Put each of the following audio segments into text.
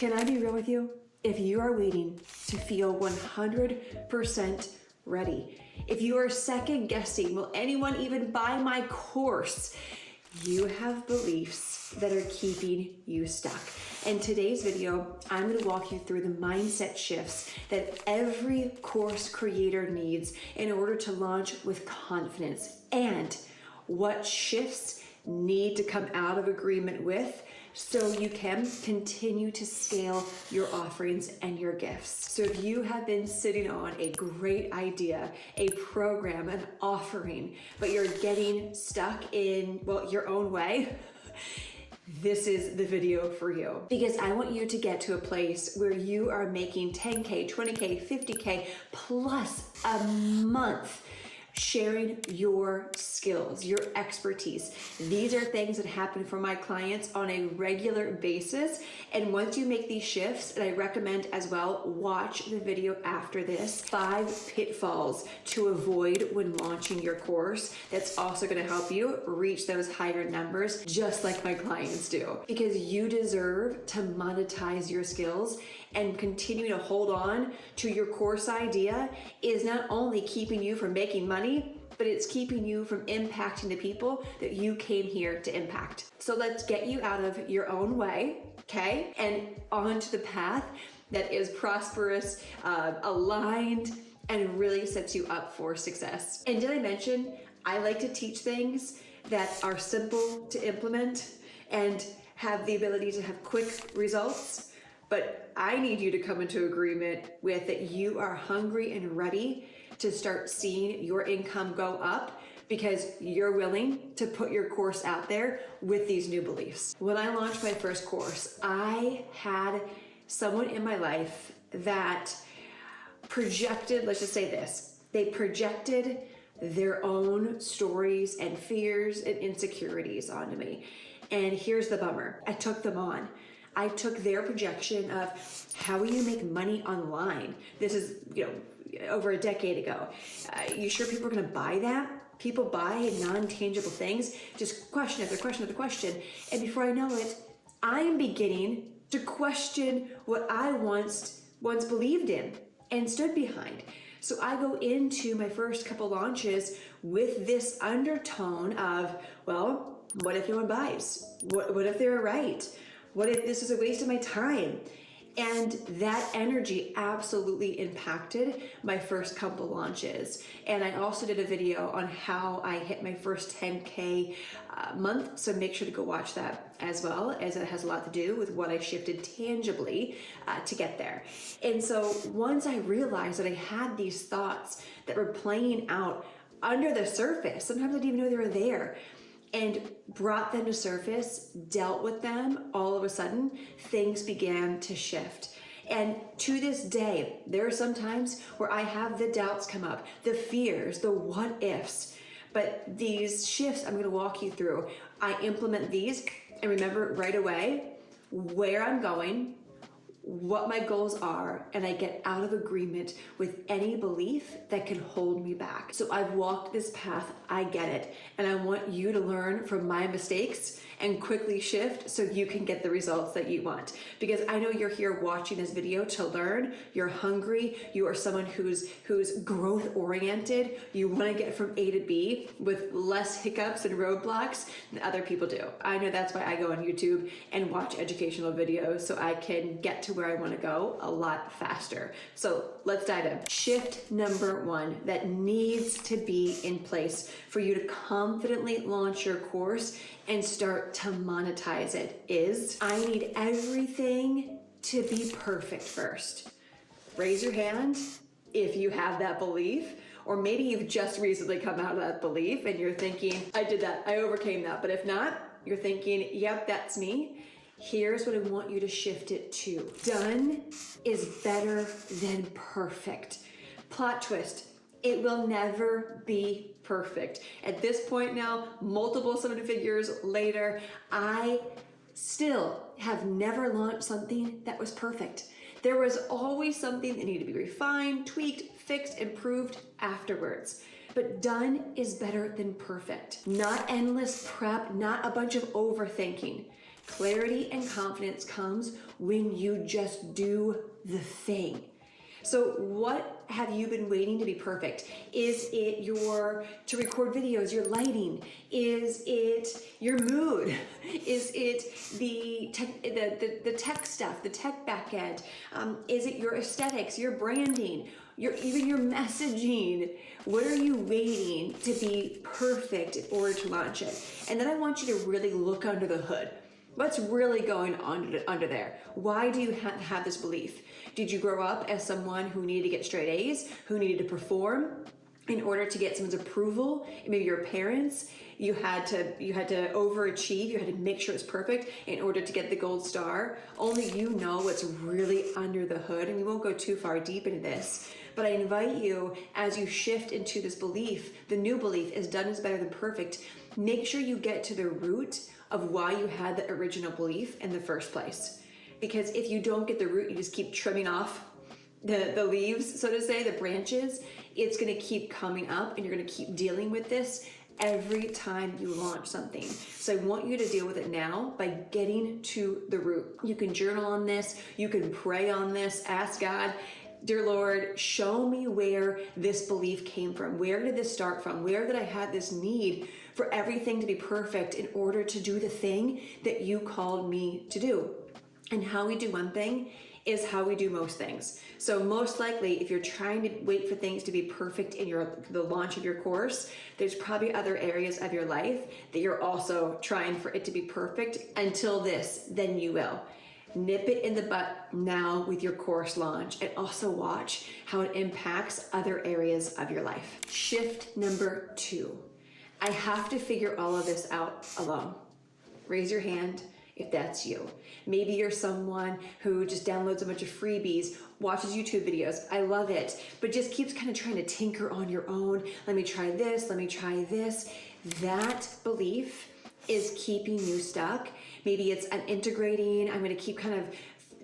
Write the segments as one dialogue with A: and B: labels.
A: Can I be real with you? If you are waiting to feel 100% ready, if you are second guessing, will anyone even buy my course? You have beliefs that are keeping you stuck. In today's video, I'm going to walk you through the mindset shifts that every course creator needs in order to launch with confidence, and what shifts need to come out of agreement with so you can continue to scale your offerings and your gifts. So if you have been sitting on a great idea, a program, an offering, but you're getting stuck in, well, your own way, this is the video for you. Because I want you to get to a place where you are making 10K, 20K, 50K plus a month, sharing your skills, your expertise. These are things that happen for my clients on a regular basis. And once you make these shifts, and I recommend as well, watch the video after this, 5 pitfalls to avoid when launching your course. That's also gonna help you reach those higher numbers, just like my clients do. Because you deserve to monetize your skills, and continue to hold on to your course idea is not only keeping you from making money, but it's keeping you from impacting the people that you came here to impact. So let's get you out of your own way, okay? And onto the path that is prosperous, aligned, and really sets you up for success. And did I mention, I like to teach things that are simple to implement and have the ability to have quick results. But I need you to come into agreement with that you are hungry and ready to start seeing your income go up because you're willing to put your course out there with these new beliefs. When I launched my first course, I had someone in my life that projected, let's just say this, they projected their own stories and fears and insecurities onto me. And here's the bummer, I took them on. I took their projection of how will you make money online? This is, over a decade ago. You sure people are gonna buy that? People buy non-tangible things, just question after question after question. And before I know it, I am beginning to question what I once believed in and stood behind. So I go into my first couple launches with this undertone of, well, what if no one buys? What if they're right? What if this is a waste of my time? And that energy absolutely impacted my first couple launches. And I also did a video on how I hit my first 10K month. So make sure to go watch that as well, as it has a lot to do with what I shifted tangibly to get there. And so once I realized that I had these thoughts that were playing out under the surface, sometimes I didn't even know they were there, and brought them to surface, dealt with them, all of a sudden, things began to shift. And to this day, there are some times where I have the doubts come up, the fears, the what ifs, but these shifts I'm gonna walk you through. I implement these and remember right away where I'm going, what my goals are, and I get out of agreement with any belief that can hold me back. So I've walked this path, I get it, and I want you to learn from my mistakes and quickly shift so you can get the results that you want. Because I know you're here watching this video to learn, you're hungry, you are someone who's growth oriented, you wanna get from A to B with less hiccups and roadblocks than other people do. I know that's why I go on YouTube and watch educational videos so I can get to where I want to go a lot faster. So let's dive in. Shift number 1 that needs to be in place for you to confidently launch your course and start to monetize it is, I need everything to be perfect first. Raise your hand if you have that belief, or maybe you've just recently come out of that belief and you're thinking, I did that, I overcame that. But if not, you're thinking, yep, that's me. Here's what I want you to shift it to. Done is better than perfect. Plot twist, it will never be perfect. At this point now, multiple 7 figures later, I still have never launched something that was perfect. There was always something that needed to be refined, tweaked, fixed, improved afterwards. But done is better than perfect. Not endless prep, not a bunch of overthinking. Clarity and confidence comes when you just do the thing. So what have you been waiting to be perfect? Is it to record videos, your lighting? Is it your mood? Is it the tech stuff, the tech back end? Is it your aesthetics, your branding, even your messaging? What are you waiting to be perfect in order to launch it? And then I want you to really look under the hood. What's really going on under there? Why do you have this belief? Did you grow up as someone who needed to get straight A's, who needed to perform in order to get someone's approval? Maybe your parents, you had to overachieve, you had to make sure it's perfect in order to get the gold star. Only you know what's really under the hood, and we won't go too far deep into this. But I invite you, as you shift into this belief, the new belief is done is better than perfect, make sure you get to the root of why you had the original belief in the first place. Because if you don't get the root, you just keep trimming off the leaves, so to say, the branches, it's gonna keep coming up and you're gonna keep dealing with this every time you launch something. So I want you to deal with it now by getting to the root. You can journal on this, you can pray on this, ask God, dear Lord, show me where this belief came from. Where did this start from? Where did I have this need for everything to be perfect in order to do the thing that you called me to do? And how we do one thing is how we do most things. So most likely, if you're trying to wait for things to be perfect in the launch of your course, there's probably other areas of your life that you're also trying for it to be perfect until this, then you will. Nip it in the butt now with your course launch, and also watch how it impacts other areas of your life. Shift number 2. I have to figure all of this out alone. Raise your hand if that's you. Maybe you're someone who just downloads a bunch of freebies, watches YouTube videos, I love it, but just keeps kind of trying to tinker on your own. Let me try this, let me try this. That belief is keeping you stuck. Maybe it's I'm integrating, I'm gonna keep kind of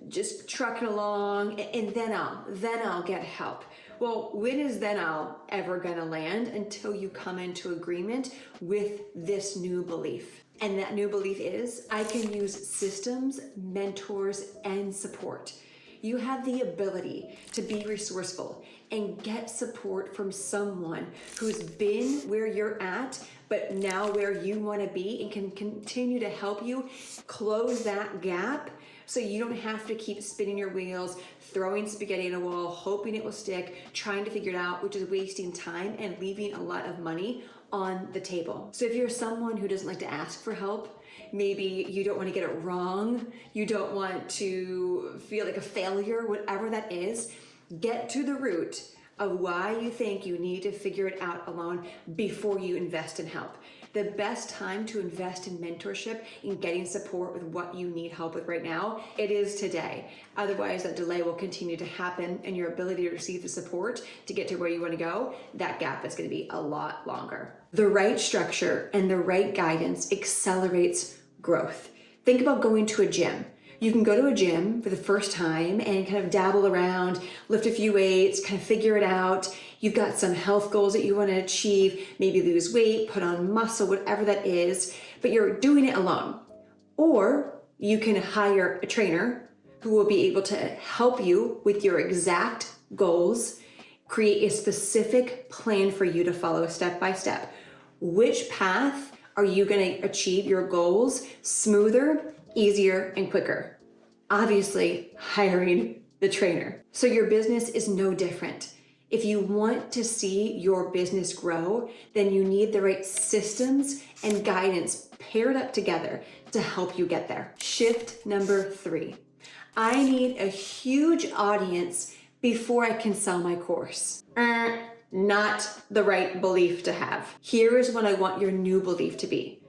A: just trucking along, and then I'll get help. Well, when is then I'll ever gonna land? Until you come into agreement with this new belief. And that new belief is, I can use systems, mentors, and support. You have the ability to be resourceful and get support from someone who's been where you're at, but now where you want to be, and can continue to help you close that gap so you don't have to keep spinning your wheels, throwing spaghetti in a wall, hoping it will stick, trying to figure it out, which is wasting time and leaving a lot of money on the table. So if you're someone who doesn't like to ask for help, maybe you don't want to get it wrong, you don't want to feel like a failure, whatever that is, get to the root of why you think you need to figure it out alone before you invest in help. The best time to invest in mentorship, in getting support with what you need help with right now, it is today. Otherwise, that delay will continue to happen, and your ability to receive the support to get to where you want to go, that gap is going to be a lot longer. The right structure and the right guidance accelerates growth. Think about going to a gym. You can go to a gym for the first time and kind of dabble around, lift a few weights, kind of figure it out. You've got some health goals that you want to achieve, maybe lose weight, put on muscle, whatever that is, but you're doing it alone. Or you can hire a trainer who will be able to help you with your exact goals, create a specific plan for you to follow step by step. Which path are you going to achieve your goals smoother, easier, and quicker? Obviously, hiring the trainer. So your business is no different. If you want to see your business grow, then you need the right systems and guidance paired up together to help you get there. Shift number 3. I need a huge audience before I can sell my course. Not the right belief to have. Here is what I want your new belief to be.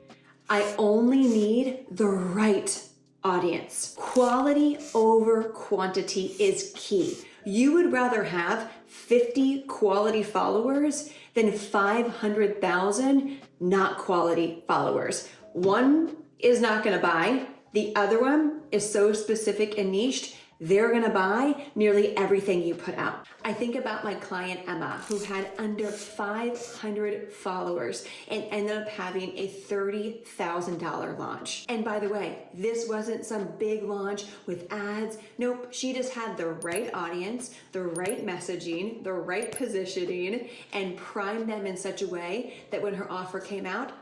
A: I only need the right audience. Quality over quantity is key. You would rather have 50 quality followers than 500,000 not quality followers. One is not going to buy. The other one is so specific and niched, they're gonna buy nearly everything you put out. I think about my client Emma, who had under 500 followers and ended up having a $30,000 launch. And by the way, this wasn't some big launch with ads. Nope, she just had the right audience, the right messaging, the right positioning, and primed them in such a way that when her offer came out,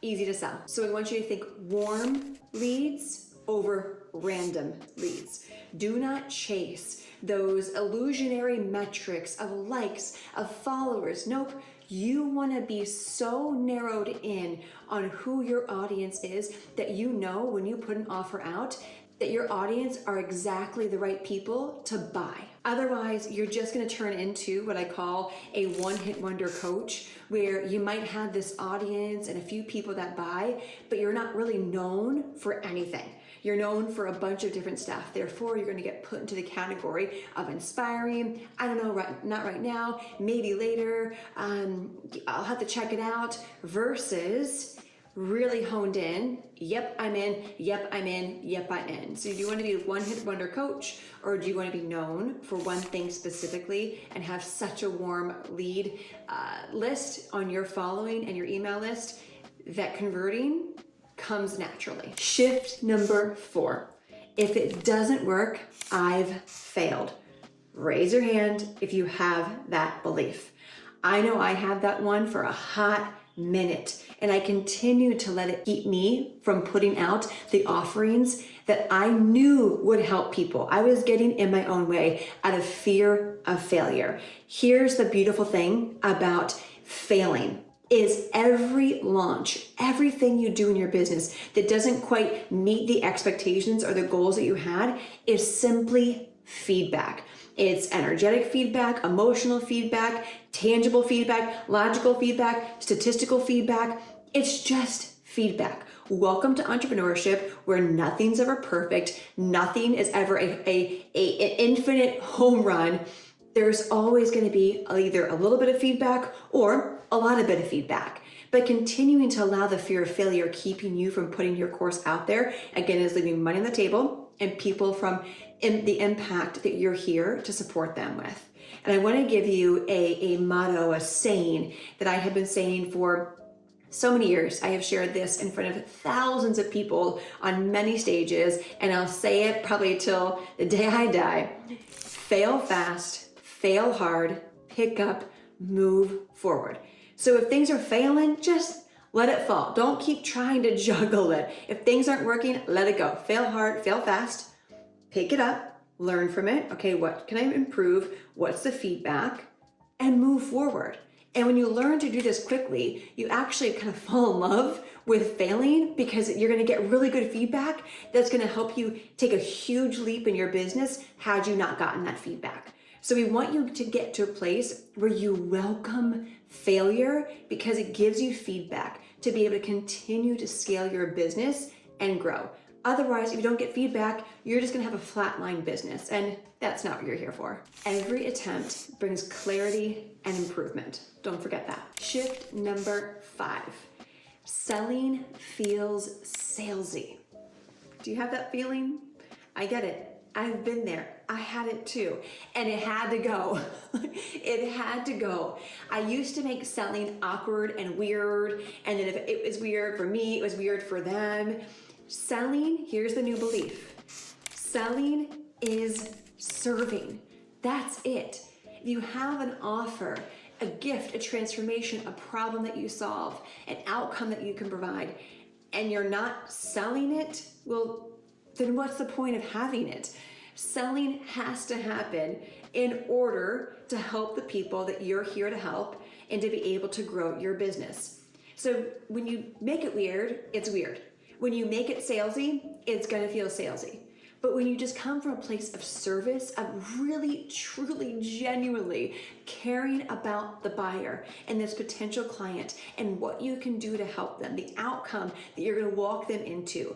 A: easy to sell. So I want you to think warm leads over random leads. Do not chase those illusionary metrics of likes, of followers. Nope. You want to be so narrowed in on who your audience is that you know when you put an offer out that your audience are exactly the right people to buy. Otherwise, you're just going to turn into what I call a one-hit wonder coach, where you might have this audience and a few people that buy, but you're not really known for anything. You're known for a bunch of different stuff. Therefore, you're going to get put into the category of inspiring. I don't know, not right now, maybe later. I'll have to check it out. Versus really honed in. Yep, I'm in. Yep, I'm in. Yep, I'm in. So do you want to be a one-hit wonder coach, or do you want to be known for one thing specifically and have such a warm lead list on your following and your email list that converting comes naturally? Shift number 4. If it doesn't work, I've failed. Raise your hand if you have that belief. I know I had that one for a hot minute, and I continue to let it keep me from putting out the offerings that I knew would help people. I was getting in my own way out of fear of failure. Here's the beautiful thing about failing is every launch, everything you do in your business that doesn't quite meet the expectations or the goals that you had is simply feedback. It's energetic feedback, emotional feedback, tangible feedback, logical feedback, statistical feedback. It's just feedback. Welcome to entrepreneurship, where nothing's ever perfect. Nothing is ever an infinite home run. There's always going to be either a little bit of feedback or a lot of bit of feedback. But continuing to allow the fear of failure keeping you from putting your course out there, again, is leaving money on the table and people from the impact that you're here to support them with. And I want to give you a motto, a saying that I have been saying for so many years. I have shared this in front of thousands of people on many stages, and I'll say it probably till the day I die. Fail fast, fail hard, pick up, move forward. So if things are failing, just let it fall. Don't keep trying to juggle it. If things aren't working, let it go. Fail hard, fail fast, pick it up, learn from it. Okay, what can I improve? What's the feedback? And move forward. And when you learn to do this quickly, you actually kind of fall in love with failing, because you're going to get really good feedback that's going to help you take a huge leap in your business had you not gotten that feedback. So we want you to get to a place where you welcome failure, because it gives you feedback to be able to continue to scale your business and grow. Otherwise, if you don't get feedback, you're just gonna have a flatline business, and that's not what you're here for. Every attempt brings clarity and improvement. Don't forget that. Shift number 5. Selling feels salesy. Do you have that feeling? I get it. I've been there. I had it too. And it had to go. It had to go. I used to make selling awkward and weird. And then if it was weird for me, it was weird for them. Selling, here's the new belief. Selling is serving. That's it. You have an offer, a gift, a transformation, a problem that you solve, an outcome that you can provide, and you're not selling it, well, then what's the point of having it? Selling has to happen in order to help the people that you're here to help and to be able to grow your business. So when you make it weird, it's weird. When you make it salesy, it's gonna feel salesy. But when you just come from a place of service, of really, truly, genuinely caring about the buyer and this potential client and what you can do to help them, the outcome that you're gonna walk them into,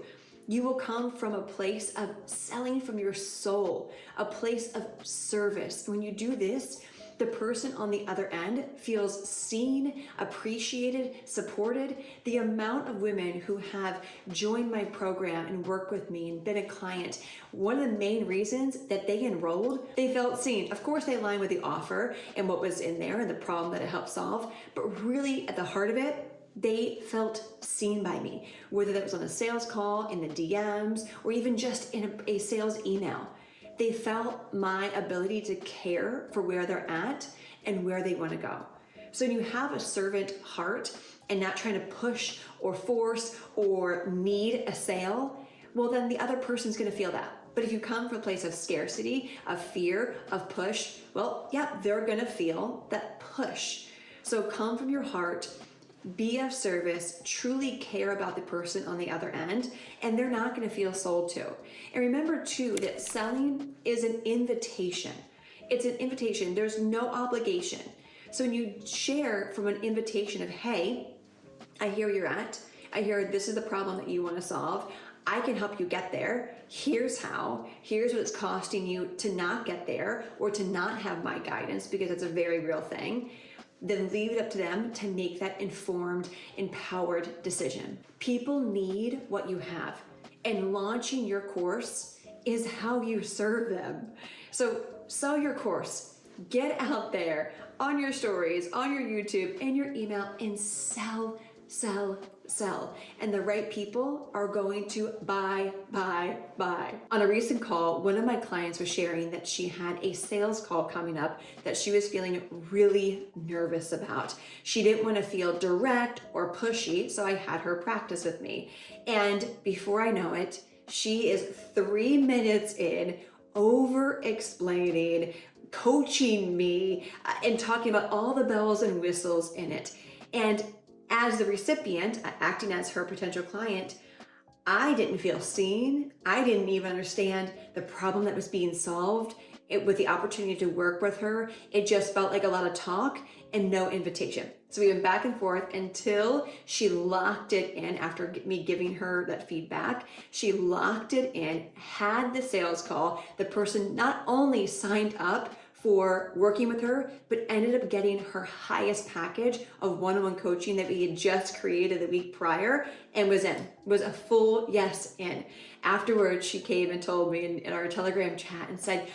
A: You will come from a place of selling from your soul, a place of service. When you do this, the person on the other end feels seen, appreciated, supported. The amount of women who have joined my program and worked with me and been a client, one of the main reasons that they enrolled, they felt seen. Of course, they aligned with the offer and what was in there and the problem that it helped solve, but really at the heart of it, they felt seen by me, whether that was on a sales call, in the DMs, or even just in a sales email. They felt my ability to care for where they're at and where they want to go. So when you have a servant heart and not trying to push or force or need a sale, well, then the other person's going to feel that. But if you come from a place of scarcity, of fear, of push, well, yeah, they're going to feel that push. So come from your heart, be of service, truly care about the person on the other end, and they're not going to feel sold to. And remember too that selling is an invitation. It's an invitation. There's no obligation. So when you share from an invitation of, hey, I hear where you're at. I hear this is the problem that you want to solve. I can help you get there. Here's how. Here's what it's costing you to not get there or to not have my guidance, because that's a very real thing. Then leave it up to them to make that informed, empowered decision. People need what you have, and launching your course is how you serve them. So sell your course, get out there on your stories, on your YouTube, and your email, and sell. And the right people are going to buy. On a recent call, one of my clients was sharing that she had a sales call coming up that she was feeling really nervous about. She didn't want to feel direct or pushy, so I had her practice with me. And before I know it, she is 3 minutes in, over explaining, coaching me, and talking about all the bells and whistles in it. And as the recipient, acting as her potential client, I didn't feel seen. I didn't even understand the problem that was being solved. With the opportunity to work with her, it just felt like a lot of talk and no invitation. So we went back and forth until she locked it in. After me giving her that feedback, she locked it in, had the sales call. The person not only signed up for working with her, but ended up getting her highest package of one-on-one coaching that we had just created the week prior, and was a full yes in. Afterwards, she came and told me in our Telegram chat and said,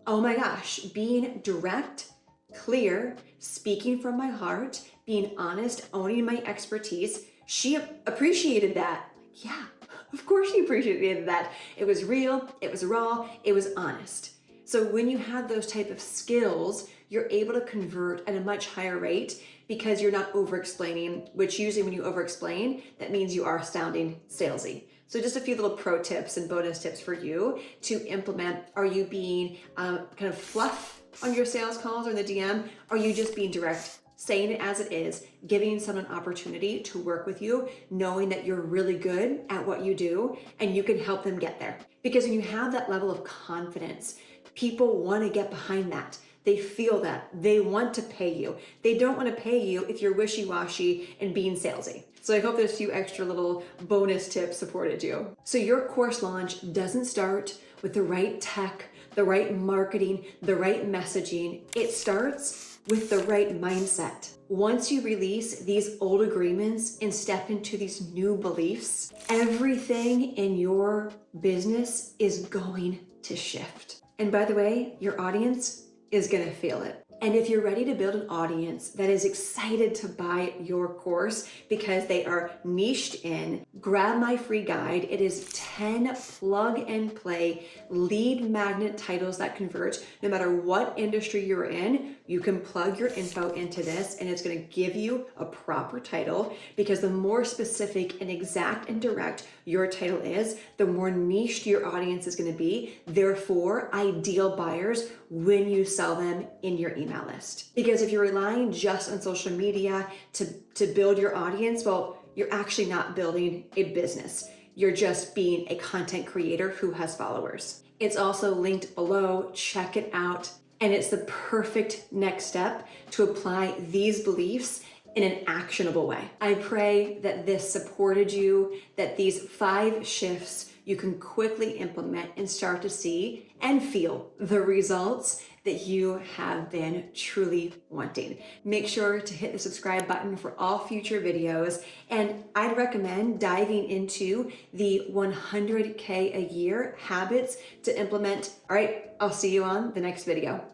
A: oh my gosh, being direct, clear, speaking from my heart, being honest, owning my expertise, she appreciated that. Yeah, of course she appreciated that. It was real, it was raw, it was honest. So when you have those type of skills, you're able to convert at a much higher rate because you're not over-explaining, which usually when you over-explain, that means you are sounding salesy. So just a few little pro tips and bonus tips for you to implement. Are you being kind of fluff on your sales calls or the DM? Are you just being direct, saying it as it is, giving someone an opportunity to work with you, knowing that you're really good at what you do and you can help them get there? Because when you have that level of confidence, people want to get behind that. They feel that. They want to pay you. They don't want to pay you if you're wishy-washy and being salesy. So I hope those few extra little bonus tips supported you. So your course launch doesn't start with the right tech, the right marketing, the right messaging. It starts with the right mindset. Once you release these old agreements and step into these new beliefs, everything in your business is going to shift. And by the way, your audience is going to feel it. And if you're ready to build an audience that is excited to buy your course because they are niched in, grab my free guide. It is 10 plug and play lead magnet titles that convert. No matter what industry you're in, you can plug your info into this and it's going to give you a proper title, because the more specific and exact and direct your title is, the more niched your audience is going to be. Therefore, ideal buyers when you sell them in your email list. Because if you're relying just on social media to build your audience, well, you're actually not building a business. You're just being a content creator who has followers. It's also linked below. Check it out. And it's the perfect next step to apply these beliefs in an actionable way. I pray that this supported you, that these 5 shifts you can quickly implement and start to see and feel the results that you have been truly wanting. Make sure to hit the subscribe button for all future videos, and I'd recommend diving into the 100K a year habits to implement. All right, I'll see you on the next video.